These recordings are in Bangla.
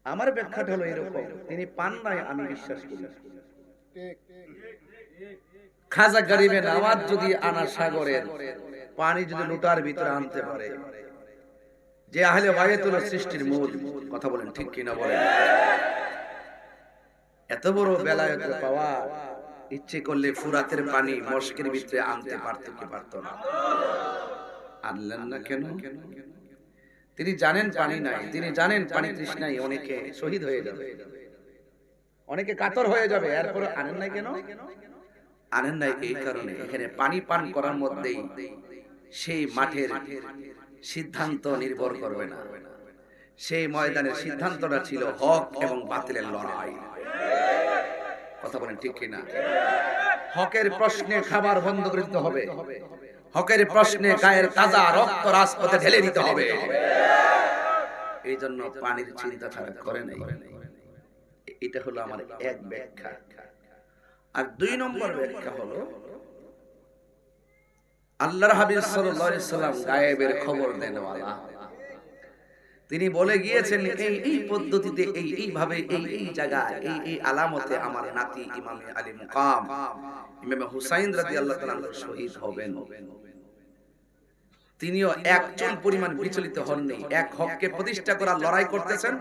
আমার ব্যাখ্যাটা হলো এরকম, তিনি পান নাই আমি বিশ্বাস করি। খাজা গরিবে নওয়াজ যদি আনা সাগরের পানি যদি লোটার ভিতরে আনতে পারে, যে আহলে বায়াতুল সৃষ্টির মূল, কথা বলেন ঠিক কিনা বলেন, এত বড় বেলায়েত পাওয়া, ইচ্ছে করলে ফুরাতের পানি মস্কের ভিতরে আনতে পারতো কি পারতো না? আনলেন না কেন? তিনি জানেন পানি নাই, তিনি জানেন পানি তৃষ্ণায় অনেকে শহীদ হয়ে যাবে, অনেকে কাতর হয়ে যাবে, এরপর আনেন নাই কেন? আনেন নাই এই কারণে এখানে পানি পান করার মধ্যেই সেই মাঠের সিদ্ধান্ত নির্ভর করবে না, সেই ময়দানের সিদ্ধান্তটা ছিল হক এবং বাতিলের লড়াই। কথা বলেন ঠিক কিনা? হকের প্রশ্নে খাবার বন্ধ করে দিতে হবে, হকের প্রশ্নে গায়ের তাজা রক্ত রাজপথে ঢেলে দিতে হবে। এই জন্য পানির চিন্তা তারা করে নাই। এটা হলো আমার এক ব্যাখ্যা। আর দুই নম্বর ব্যাখ্যা হলো, আল্লাহর হাবিব সাল্লাল্লাহু আলাইহি সাল্লাম গায়েবের খবর দেনওয়ালা। তিনি বলে গিয়েছেন এই পদ্ধতিতে এইভাবে এই জায়গায় এই আলামতে আমার নাতি ইমামে আলী মুকাম ইমামে হুসাইন রাদিয়াল্লাহু তাআলা শহীদ হবেন। তিনিও একচুল পরিমাণ বিচলিত হননি, এক হককে প্রতিষ্ঠা করার লড়াই করতেছেন।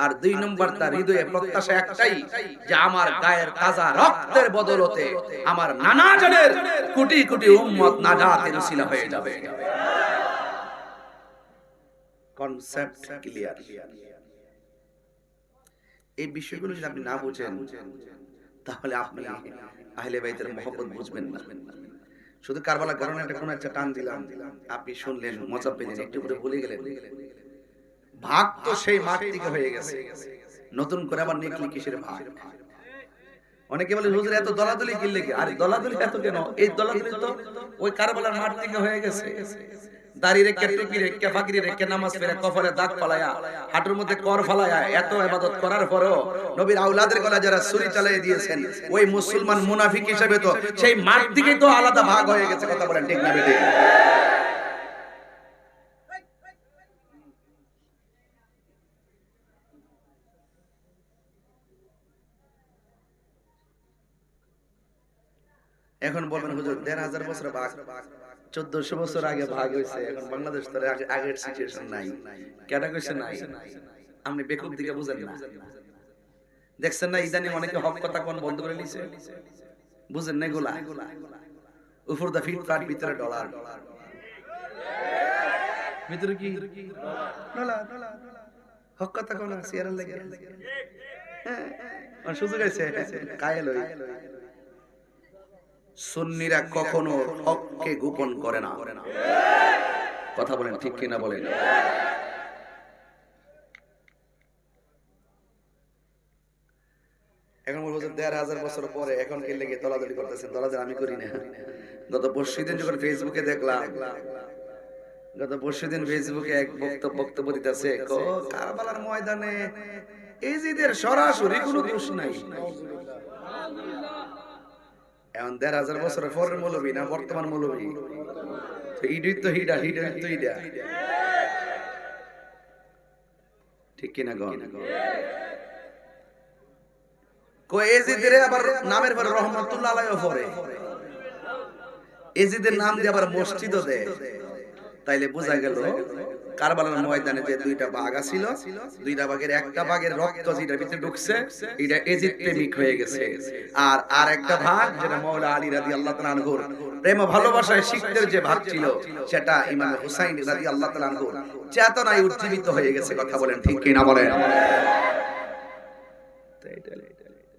আর দুই নম্বর তার হৃদয়ে প্রত্যাশা একটাই, যে আমার গায়ের তাজা রক্তের বদলতে আমার নানা জনের কোটি কোটি উম্মত নাজাতের উসিলা হয়ে যাবে। Concept clear. এই বিষয়গুলো যদি আপনি না বুঝেন, তাহলে আপনি আহলে বাইতের মহব্বত বুঝবেন না। শুধু কারবালা ঘটনাটা কোন একটা টান দিলাম, আপনি শুনলেন, মজা পেলেন, একটু করে ভুলে গেলেন। ভাগ তো সেই মাঠ থেকে হয়ে গেছে, নতুন করে আবার নেকলি কিসের ভাগ? অনেকে বলে হুজুর এত দলাদলি কি লেগে? আরে দলাদলি এত কেন? এই দলাদলি তো ওই কারবালার মাঠ থেকে হয়ে গেছে। দাড়ি রেখে, টুপি রেখে, ফাকরি রেখে, নামাজ পড়ে, কফরে দাগ ফালায়া, হাঁটুর মধ্যে কর ফালায়া, এত ইবাদত করার পরেও নবীর আওলাদের গলা যারা ছুরি চালিয়ে দিয়েছেন, ওই মুসলমান মুনাফিক হিসেবে তো সেই মাঠ থেকেই তো আলাদা ভাগ হয়ে গেছে। কথা বলেন ঠিক না বেঠিক? এখন বলবেন হুজুর ১৫০০ বছর ভাগ, ১৪০০ বছর আগে ভাগ হয়েছে, এখন বাংলাদেশ তো আগের সিচুয়েশন নাই। কেন কইছে নাই? আপনি বেকুব দিকে বুঝেন না। দেখছেন না ইদানি অনেকে হক কথা কোন বন্ধ করে নিছে? বুঝেন না এগুলা? উপর দা ফিট ফ্ল্যাট, ভিতরে ডলার, ভিতরে কি ডলার। হক কথা কোন সিয়ারের লাগে হ্যাঁ, সুযোগ আছে কায়েল হই। সুন্নিরা কখনো হককে গোপন করে না। কথা বলেন ঠিক কিনা বলেন? এখন বলবো ১৫০০ বছর পরে এখন কি লেগে দলাদলি করতেছেন? দলাদলি আমি করি না। গত পরশুদিন যখন ফেসবুকে দেখলাম, গত পরশুদিন ফেসবুকে এক বক্তব্য দিতেছে, কারবালার ময়দানে ইজিদের সরাসরি কোনো দোষ নাই। এখন ১৫০০ বছর পরের মৌলবী না বর্তমান মৌলবী? ইডই তো হিডা, হিডা তো ইডা, ঠিক কিনা গো? এজিদের আবার নামের পরে রহমতুল্লাহ আলাইহি পড়ে, এজিদের নাম দিয়ে আবার মসজিদও দেয়। তাইলে বোঝা গেল কারবালার ময়দানে যে দুইটা বাঘ ছিল, দুইটা বাঘের একটা বাঘের রক্ত যেটার ভিতরে ঢুকছে, এটা এজিদ প্রেমিক হয়ে গেছে। আর আরেকটা ভাগ যেটা মাওলা আলী রাদিয়াল্লাহু তাআলা আনহু প্রেম ভালোবাসায় শিখতের যে ভাগ ছিল, সেটা ইমাম হুসাইন রাদিয়াল্লাহু তাআলা আনহু চেতনায় উজ্জীবিত হয়ে গেছে। কথা বলেন ঠিক কিনা বলেন?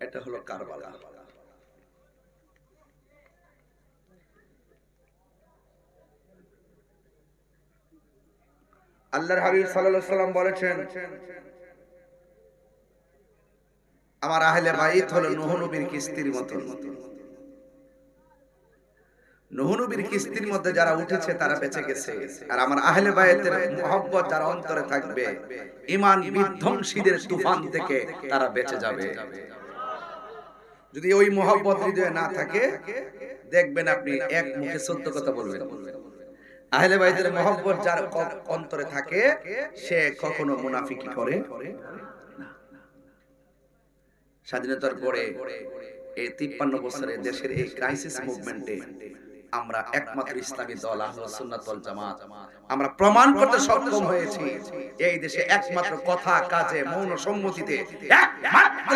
এটা হলো কারবালা। আল্লাহর হাবিব সাল্লাল্লাহু আলাইহি সাল্লাম বলেছেন, আমার আহলে বাইত হলো নূহ নবীর কিস্তির মতো। নূহ নবীর কিস্তির মধ্যে যারা উঠেছে তারা বেঁচে গেছে। আর আমার আহলে বাইতের মহব্বত যারা অন্তরে থাকবে, ঈমান বিধ্বংসীদের তুফান থেকে তারা বেঁচে যাবে। যদি ওই মহব্বত হৃদয়ে না থাকে, দেখবেন আপনি এক মুখে সত্য কথা বলবেন। আহলে বাইতের মহব্বত যার অন্তরে থাকে, সে কখনো মুনাফিকি করে না। স্বাধীনতার পরে এই 53 বছরে দেশের এই ক্রাইসিস মুভমেন্টে আমরা একমাত্র ইসলামী দল আহলুস সুন্নাত ওয়াল জামাত আমরা প্রমাণ করতে সক্ষম হয়েছি এই দেশে একমাত্র কথা কাজে মৌন সম্মতিতে একমাত্র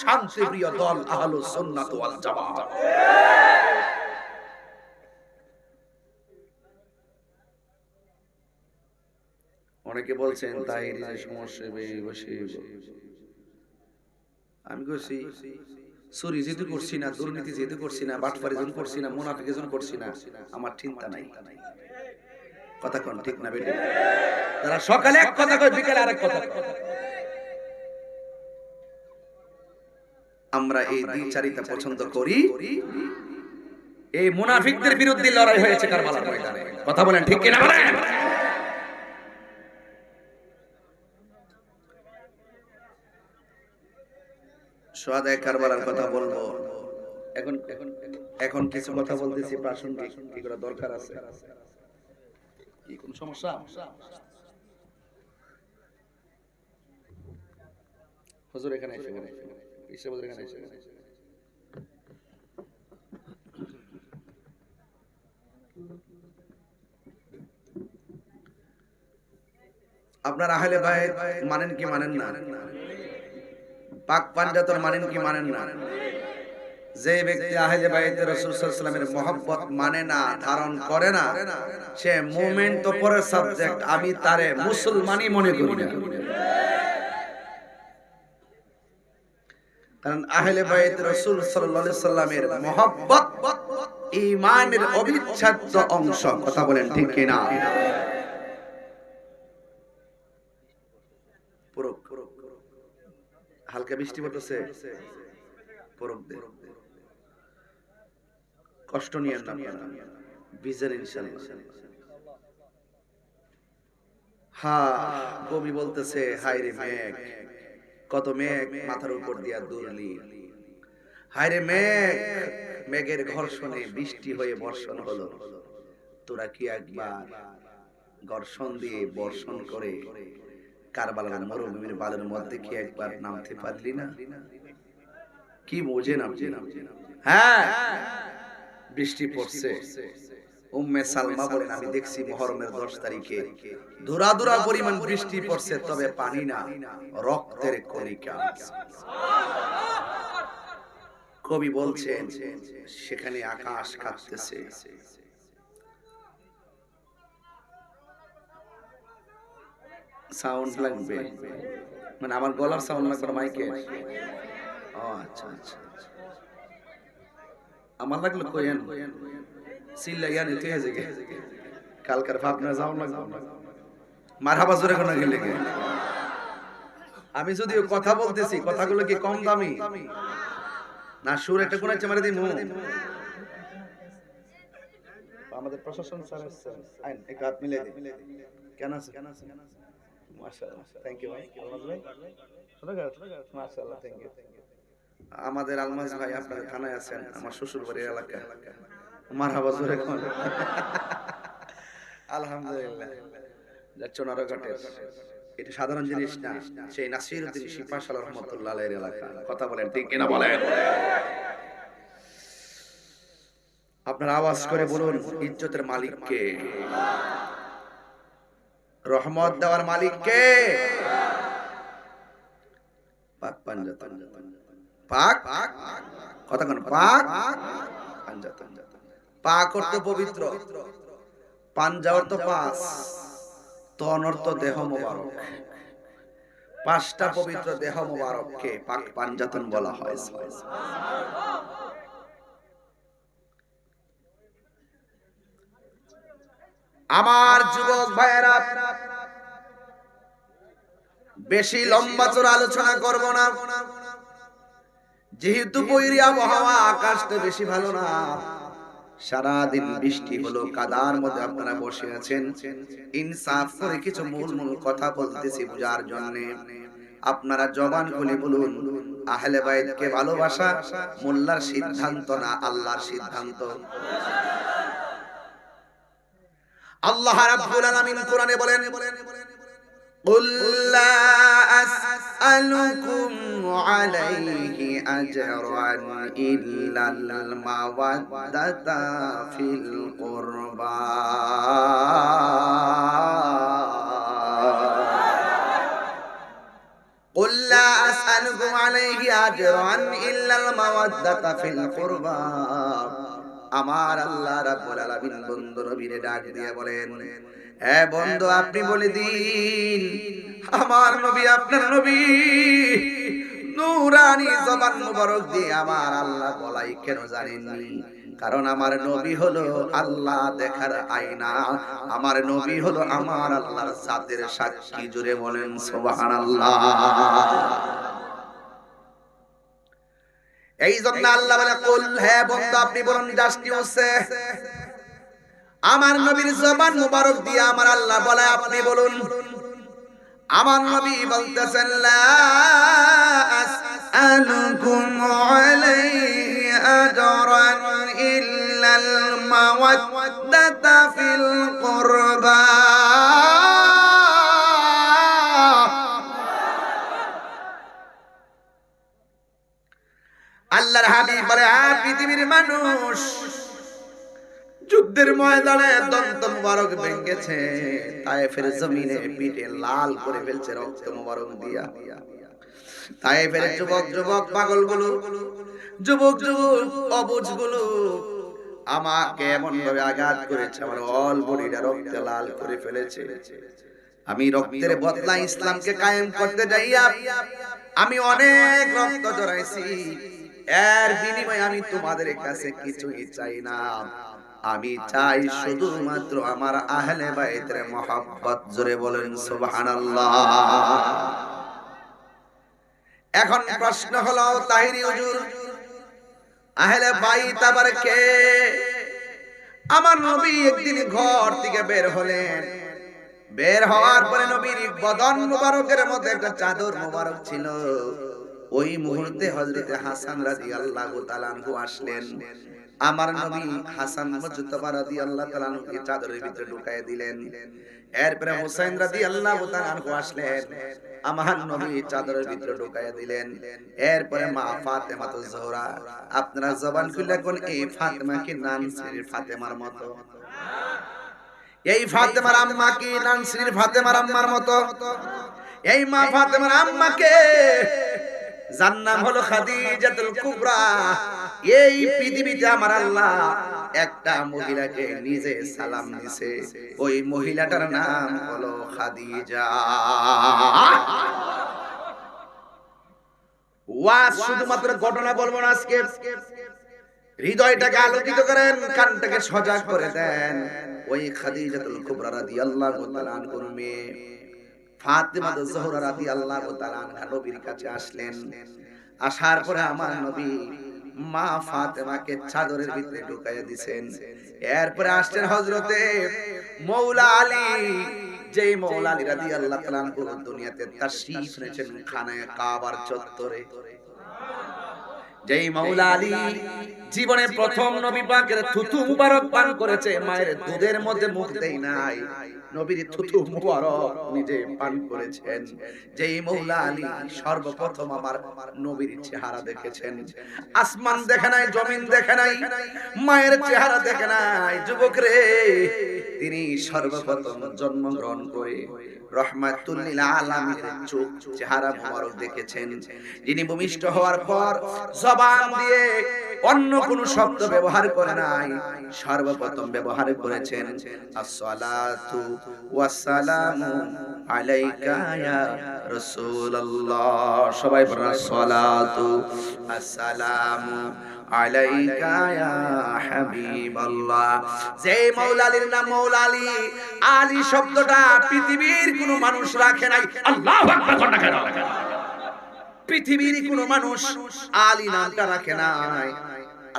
শান্তিপ্রিয় দল আহলুস সুন্নাত ওয়াল জামাত। অনেকে বলছেন তাহির যে সমস্যা বসে আমি কইছি চুরি যেহেতু করছি না, দুর্নীতি যেহেতু করছি না, বাটপারি যেহেতু করছি না, মুনাফিকি যেহেতু করছি না, আমার চিন্তা নাই। কথা কোন ঠিক না বেটি? তারা সকালে এক কথা কয়, বিকালে আরেক কথা। আমরা এই দ্বিচারিতা পছন্দ করি। এই মুনাফিকদের বিরুদ্ধে লড়াই হয়েছে কারবালার ময়দানে। কথা বলেন ঠিক কিনা বলেন? সোহাদায়ে কারবালার কথা বলবো। এখন এখন এখন কিছু কথা বলতেছি প্রাসঙ্গিক, কি করা দরকার আছে? কি কোন সমস্যা? হুজুর এখানে এসে বলে, ইসে হুজুর এখানে এসে। আপনার আহলে বাইত মানেন কি মানেন না? পাক পাঞ্জাতন মানেন কি মানেন না? যে ব্যক্তি আহলে বাইত রাসূল সাল্লাল্লাহু আলাইহি ওয়াসাল্লামের মহব্বত মানে না, ধারণ করে না, সে মুমিন তো পরের সাবজেক্ট, আমি তারে মুসলমানই মনে করি না। কারণ আহলে বাইত রাসূল সাল্লাল্লাহু আলাইহি ওয়াসাল্লামের মহব্বত ঈমানের অবিচ্ছেদ্য অংশ। কথা বলেন ঠিক কি না? হালকা বৃষ্টি পড়তেছে, কষ্ট নিয়েন না, ভিজের ইনশাআল্লাহ। হ্যাঁ, কবি বলতেছে হায় রে মেঘ, কত মেঘ মাথার উপর দিয়া দুরলি। হায় রে মেঘ, মেঘের ঘর্ষণে বৃষ্টি হয়ে বর্ষণ হলো, তোরা কি একবার ঘর্ষণ দিয়ে বর্ষণ করে কারবালার মরুভূমির বালুর মধ্যে কি একবার নামতে পারলি না? কি বোঝেন আপনি? হ্যাঁ, বৃষ্টি পড়ছে। উম্মে সালমা বলেন, আমি দেখছি মুহররমের 10 তারিখে ধুরা পরিমাণ বৃষ্টি পড়ছে, তবে পানি না, রক্তের কণিকা। কবি বলছেন সেখানে আকাশ কাঁপতেছে। সাউন্ড লাগবে মানে আমার গলার সাউন্ড লাগবে মাইকে? ও আচ্ছা আচ্ছা, আমার লাগলো কইেন সিল্লাইয়া নিতে হয়ে যায় কালকার ভাবনা সাউন্ড লাগবে মারহাবা জোরে কোন গেলে। আমি যদিও কথা বলতেছি, কথাগুলো কি কম দামি না? সুর একটা কোন আছে মারে দিমু। আমাদের প্রশাসন স্যার আসছেন, আইন এক হাত মিলে দিন। কেন আছে? মাশাআল্লাহ, থ্যাংক ইউ ভাই। আলমাজ ভাই মাশাআল্লাহ, থ্যাংক ইউ। আমাদের আলমাজ ভাই আপনাদের থানায় আছেন, আমার শ্বশুর বাড়ির এলাকা। মারহাবা জোরে কোন। আলহামদুলিল্লাহ। যাচ্ছ নারঘাটের, এটা সাধারণ জিনিস না, সেই নাসিরউদ্দিন শিপাশাল রহমাতুল্লাহ আলাইহির এলাকা। কথা বলেন ঠিক কিনা বলেন? আপনারা আওয়াজ করে বলুন, ইজ্জতের মালিক কে? রহমত দেওয়ার মালিক কে? পাক পাঞ্জাতন। পাক কথা কোন? পাক পাঞ্জাতন। পাক অর্থ পবিত্র, পাঞ্জা অর্থ পাঁচ, তন অর্থ দেহ মোবারক। পাঁচটা পবিত্র দেহ মোবারককে পাক পাঞ্জাতন বলা হয়। আমার যুবক ভাইয়েরা, বেশি লম্বা চড়া আলোচনা করব না, যেহেতু বৈরী আবহাওয়া, আকাশটা বেশি ভালো না। সারাদিন বৃষ্টি হলো, কাদার মধ্যে আপনারা বসে আছেন। ইনসাফ করে কিছু মূল কথা বলতেছি বুঝার জন্য। আপনারা জবান খুলে বলুন, আহলে বাইতকে ভালোবাসা মোল্লার সিদ্ধান্ত না, আল্লাহর সিদ্ধান্ত। আল্লাহ রাব্বুল আলামিন কোরআনে বলেন, কুল লা আসআলুকুম আলাইহি আজরান ইল্লাল মাওয়াদ্দাতা ফিল কুরবা। قل لا أسألكم عليه أجرا إلا المودة في القربى। আমার আল্লাহ রাব্বুল আলামিন বন্ধু নবীরে ডাক দিয়ে বলেন, এ বন্ধু আপনি বলে দিন আমার নবী আপনার নবী নূরানি জবান মুবারক দিয়ে আমার আল্লাহ বলাই কেন জানেননি? কারণ আমার নবী হলো আল্লাহ দেখার আয়না, আমার নবী হলো আমার আল্লাহর জাতের সাক্ষী। জুড়ে বলেন সুবহানাল্লাহ। এই জন্য আল্লাহ বলে, কুল, হে বন্ধু আপনি বলুন, জাস্টি হচ্ছে আমার নবীর জবান মুবারক দিয়ে আমার আল্লাহ বলে আপনি বলুন। আমার নবী বলতেছেন, লা আসআলুকুম আলাইহি আজরান ইল্লাল মাওয়াদ্দাতা ফিল কুরবা। আল্লাহর হাবিব বলে, পৃথিবীর মানুষ যুদ্ধের ময়দানে দন্ত মুবারক ভেঙেছে, তায়েফের জমিনে পিঠে লাল করে ফেলছে রক্ত মুবারক দিয়া। তায়েফের যুবক যুবক পাগলগুলো, যুবক যুবক অবুঝগুলো আমাকে এমন ভাবে আঘাত করেছে, আমার অল বডিটা রক্তে লাল করে ফেলেছে। আমি রক্তের বদলা ইসলামকে কায়েম করতে যাইয়া আমি অনেক রক্ত ঝরাইছি, এর বিনিময়ে আমি তোমাদের কাছে কিছুই চাই না, আমি চাই শুধুমাত্র আমার আহলে বাইতের মহব্বত। জোরে বলেন সুবহানাল্লাহ। এখন প্রশ্ন হলো, তাহিরি হুজুর আহলে বাইত আবার কে? আমার নবী একদিন ঘর থেকে বের হলেন, বের হওয়ার পরে নবীর বদন মুবারকের মধ্যে একটা চাদর মুবারক ছিল। ওই মুহূর্তে হযরতে হাসান রাদিয়াল্লাহু তাআলা আনহু আসলেন। আমার নবী হাসান মুজতবা রাদিয়াল্লাহু তাআলা আনহুকে চাদরের ভিতরে ঢুকায় দিলেন। এরপরে হুসাইন রাদিয়াল্লাহু তাআলা আনহু আসলেন, আমার নবী চাদরের ভিতরে ঢুকায় দিলেন। এরপরে মা ফাতেমা তো জোহরা, আপনারা জবান খুলে কোন এই ফাতেমা কি নানসির ফাতেমার মতো? এই ফাতেমার আম্মা কি নানসির ফাতেমার আম্মার মতো? এই মা ফাতেমার আম্মাকে যার নাম হলো খাদিজাতুল কুবরা। এই পৃথিবীতে আমার আল্লাহ একটা মহিলাকে নিজে সালাম দিয়েছে, ওই মহিলাটার নাম হলো খাদিজা। ওয়াজ শুধুমাত্র ঘটনা বলবো না আজকে, হৃদয়টাকে আলোকিত করেন, কানটাকে সজাগ করে দেন। ওই খাদিজাতুল কুবরা রাদিয়াল্লাহু তাআলা আনহার মেয়ে ফাতেমা জোহরা রাদিয়াল্লাহু তাআলা আনহা নবীর কাছে আসলেন। আসার পরে আমার নবী মা ফাতেমাকে চাদরের ভিতরে ঢুকাইয়া দিবেন। এরপরে আসলেন হযরতে মাওলা আলী, যেই মাওলা আলী রাদিয়াল্লাহু তাআলা আনহু দুনিয়াতে তাশরীফ এনেছেন খানায়ে কাবার চত্বরে। যেই মাওলা আলী জীবনে প্রথম নবী পাকের থুতু মুবারক পান করেছে, মায়ের দুধের মধ্যে মুখ দেই নাই, নবীর থুতু মুবারক নিজে পান করেছেন। যেই মাওলা আলী সর্বপ্রথম আমার নবীর চেহারা দেখেছেন, আসমান দেখে নাই, জমিন দেখে নাই, মায়ের চেহারা দেখে নাই। যুবক রে, তিনি সর্বপ্রথম জন্মগ্রহণ করে রহমাতুল লিল আলামিনের চোখ চেহারা মুবারক দেখেছেন। যিনি ভূমিষ্ঠ হওয়ার পর জবান দিয়ে অন্য কোন শব্দ ব্যবহার করে নাই, সর্বপ্রথম ব্যবহার করেছেন আসসালাতু ওয়াসসালামু আলাইকা ইয়া রাসূলুল্লাহ। সবাই বলেন আসসালাতু আসসালামু আলাইকা ইয়া হাবিবাল্লাহ। যে মাওলা আলীর নাম মাওলা আলী, আলী শব্দটা পৃথিবীর কোন মানুষ রাখে নাই। আল্লাহু আকবার কন্যা কেন? পৃথিবীর কোন মানুষ আলী নামটা রাখে নাই।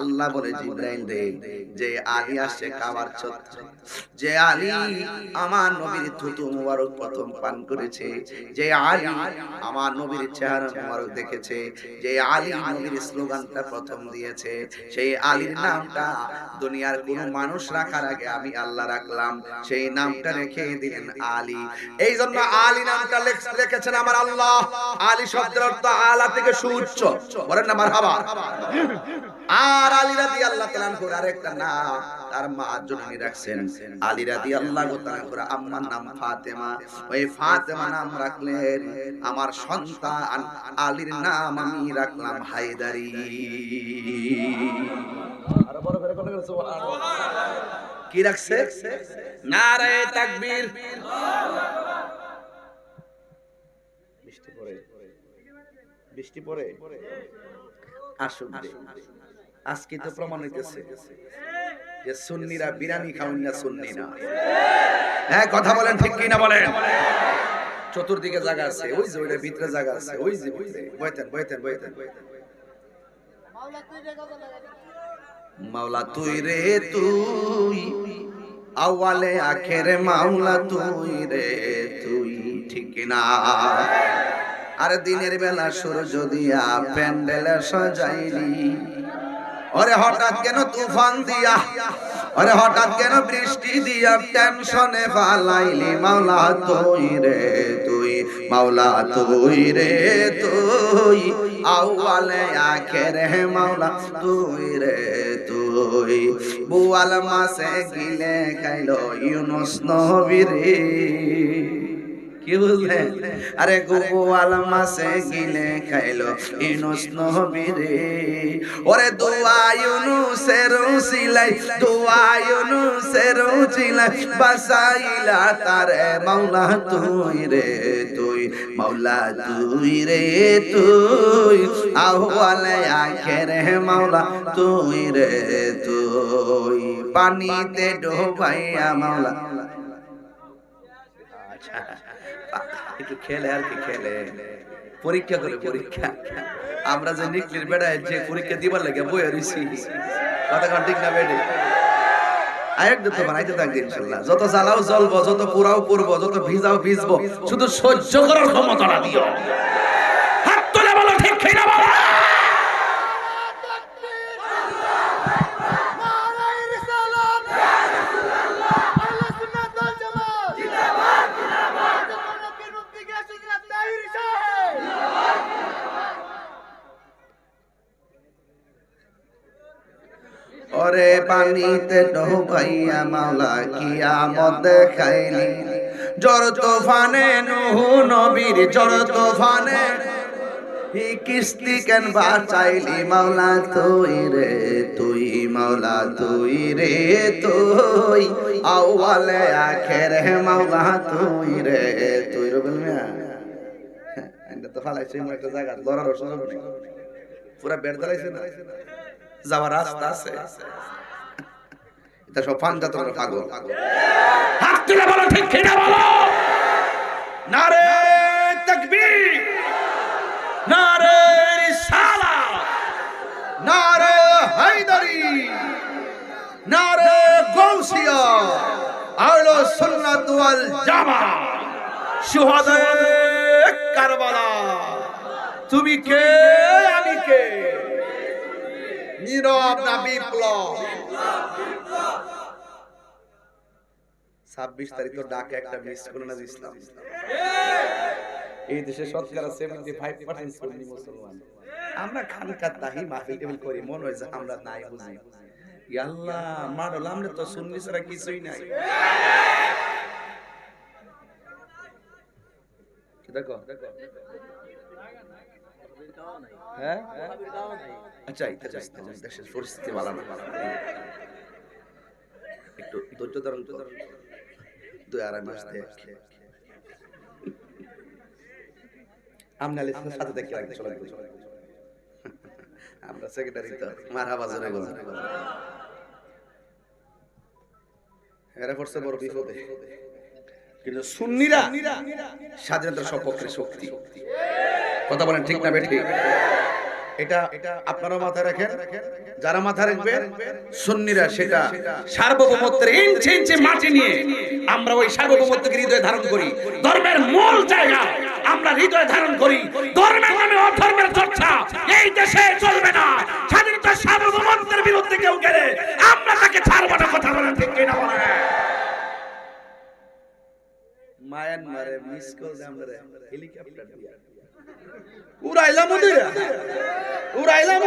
আল্লাহ বলে জিবরাইল রে, যে আলী আসছে কাবার চত্বরে, যে আলী আমার নবীর থুতু মুবারক প্রথম পান করেছে, যে আলী আমার নবীর চেহারা মুবারক দেখেছে, যে আলী নবীর স্লোগানটা প্রথম দিয়েছে, সেই আলীর নামটা দুনিয়ার কোন মানুষ রাখার আগে আমি আল্লাহ রাখলাম। সেই নামটা রেখে দিলেন আলী। এই জন্য আলী নামটা রেখেছেন আমার আল্লাহ। আলী শব্দের অর্থ আলা থেকে সুউচ্চ, বলেন না মারহাবা। আর আলী রাদিয়াল্লাহু তাআলা আনহুর আরেকটা নাম তার মা জননী রাখছেন আলী রাদিয়াল্লাহু তাআলা আনহুর আম্মার নাম ফাতেমা। ওই ফাতেমা নাম রাখলেন আমার সন্তান আলীর নাম আমি রাখলাম হায়দারি। আর বড় করে কোন সুবহানাল্লাহ কি রাখছে? নারে তাকবীর। বৃষ্টি পড়ে, বৃষ্টি পড়ে আসুক দে। আজকে তো প্রমাণ হইতেছে যে সুন্নিরা বিরানি খাওয়ান না, সুন্নি না। হ্যাঁ কথা বলেন ঠিক কি না বলেন? চতুর্দিকে জায়গা আছে, ওই যে ওইটা ভিতরে জায়গা আছে, ওই যে ভিতরে বইতেন বইতেন বইতেন। মাওলা তুই রে তুই, আওয়ালে আখেরে মাওলা তুই রে তুই, ঠিক না? আর দিনের বেলা সূর্য দিয়া প্যান্ডেল সাজাইলি, ওরে হঠাৎ কেন তুফান দিয়া, ওরে হঠাৎ কেন বৃষ্টি দিয়া টেনশনে ফালাইলি। মাওলা তুই রে তুই, মাওলা তুই রে তুই, আউয়ালে আখেরে মাওলা তুই রে তুই। বুয়াল মাসে গিলে খাইলো ইউনুস নবী রে, কি বুঝলেন? আরে গোয়াল মাসে গিলে খাইলো ইউনুস নবী রে। ওরে দোয়া ইউনুসের উসিলাই, দোয়া ইউনুসের উসিলাই বাসাইলা তারে মাওলা তুই রে তুই, মাওলা তুই রে তুই, আহওয়ালে আখেরে মাওলা তুই রে তুই। পানিতে ডোবাইয়া মাওলা, আচ্ছা একটু খেলে আর কি খেলে, পরীক্ষা করে পরীক্ষা। আমরা যে নিকলির বেড়ায় যে পরীক্ষা দিবার লাগে বইয়া রইছি, কথা কান ঠিক না বেড়ে আরেকটা তো বানাইতে থাকবে ইনশাআল্লাহ। যত জ্বালাও জ্বলবো, যত পুরাও পুরবো, যত ভিজাও ভিজবো, শুধু সহ্য করার ক্ষমতাটা দিও। হাত তুলে বলো ঠিক কি না বলো? ওরে পানিতে ডুবাইয়া মাওলা কিয়ামত দেখাইলি, ঝড় তুফানে নূহ নবীর ঝড় তুফানে হি কিস্তি কেন বাঁচাইলি। মাওলা তুই রে তুই, মাওলা তুই রে তুই, আউয়ালে আখেরে মাওলা তুই রে তুই। রবিল মিয়া এটা তো ফালাইছে একটা জায়গা লড়ার সুযোগ নেই, পুরা বেড় দাঁড়াইছে না, যাওয়ার রাস্তা আছে। এটা সব ফান্দাতর পাগল। হাত তুলে বলো ঠিক কি না বলো? নারে তাকবীর, নারে রিসালাত, নারে হায়দারি, নারে গাউসিয়া, আহলে সুন্নাত ওয়াল জামাত, শুহাদায়ে কারবালা। তুমি কে আমি কে? নীরব না বিপ্লব? 26 তারিখ তো ঢাকা একটা মিস করে না ইসলাম। এই দেশে শতকরা 75% সুন্নি মুসলমান। আমরা খানকা তাহি মাহফিল টেবিল করি, মনে হয় যে আমরা নাই বুঝি। ইয়া আল্লাহ মারল, আমরা তো সুন্নি ছাড়া কিছুই নাই। কি দেখো হ্যাঁ আচ্ছা, এটা দেশের পরিস্থিতি ভালো না, একটু ধৈর্য ধারণ করো, 2-2.5 মাস দেখ। আমরা লিসনের সাথে দেখি আগে চলে গেল, আমরা সেক্রেটারি তো মারহাবা জোরে গো। এরা পড়ছে বড় বিপদে, কিন্তু সুন্নিরা স্বাধীনতার সপক্ষে শক্তি। কথা বলেন ঠিক না বেঠিক? এটা আপনারা মাথায় রাখেন, যারা মাথায় রাখবেন সুন্নিরা সেটা সার্বভৌমত্বের ইঞ্চি ইঞ্চি মাটি নিয়ে আমরা ওই সার্বভৌমত্বকে হৃদয়ে ধারণ করি। ধর্মের মূল জায়গা আমরা হৃদয়ে ধারণ করি। ধর্মের নামে অধর্মের চর্চা এই দেশে চলবে না। স্বাধীনতা সার্বভৌমত্বের বিরুদ্ধে কেউ গেলে আমরা তাকে ছাড়ব না। কথা বলেন ঠিক কিনা বলেন? মায়ানমারে মিস কল দে আমরা হেলিকপ্টার দিয়া উড়াইলাম ওদের, উড়াইলাম।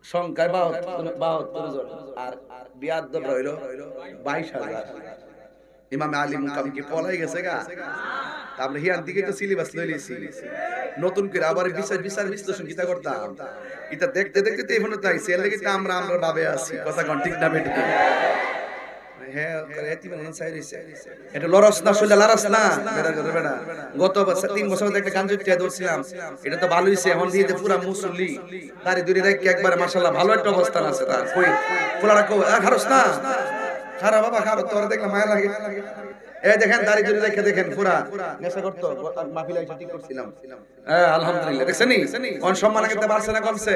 সংখ্যায় 72 জন আর বিয়াদ্দব রইল 22,000। ইমাম আলী মুকাম কি পলাই গেছে গা? আমরা হিয়ার দিকে তো সিলেবাস লই লিছি, নতুন করে আবার বিচার বিশ্লেষণ কিতা করতাম। এটা দেখতে দেখতে তো এখনো তাই সেল লাগি তো আমরা ভাবে আছি। কথা কোন ঠিক না বেটি? হ্যাঁ করে এতি বানান চাইছে এটা লরস না শুনলে লারাস না বেড়া করে বেড়া। গত বছর 3 বছর আগে একটা গান জুটিয়া ধরছিলাম, এটা তো ভালো হইছে। এখন দিয়ে পুরা মুসল্লি তারে দূরে রাখি একবারে মাশাআল্লাহ ভালো একটা অবস্থান আছে তার। কই ফুলাটা কো খারস না খারাপ বাবা খারাপ তোরা দেখলাম মায়া লাগে। এই দেখেন দাড়ি দূরে রেখে দেখেন পুরা নেশা করতো মাহফিলে এসে ঠিক করছিলাম। হ্যাঁ আলহামদুলিল্লাহ দেখছেনই কোন সম্মান করতে পারছে না কমছে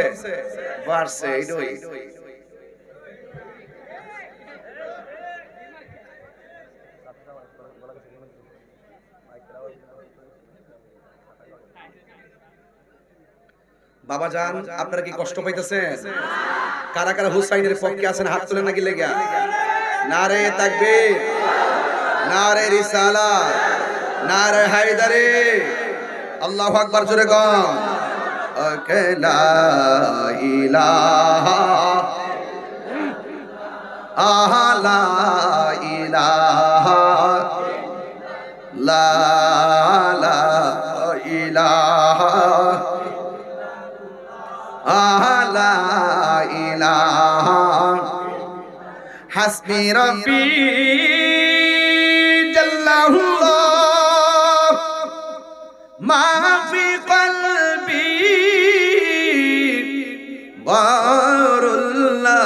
বাড়ছে। এইটাই বাবা জান আপনারা কি কষ্ট পাইতেছেন? কারা কারা হুসাইনের পক্ষে আছেন হাত তুলে নাকি লেগা? নারে তাকবীর, নারে রিসালাত, নারে হায়দারি, আল্লাহু আকবার জোরে গান। লা ইলাহা লা ইলাহা লা ইলাহা লা ইলাহা হাসবি রাব্বি জাল্লাল্লাহ মা ফি কলবি গয়রুল্লাহ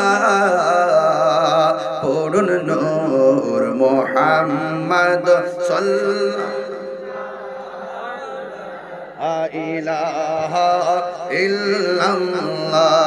পড়ুন নূর মুহাম্মদ সাল্লাল্লাহু লা ইলাহা ইল্লাল্লাহ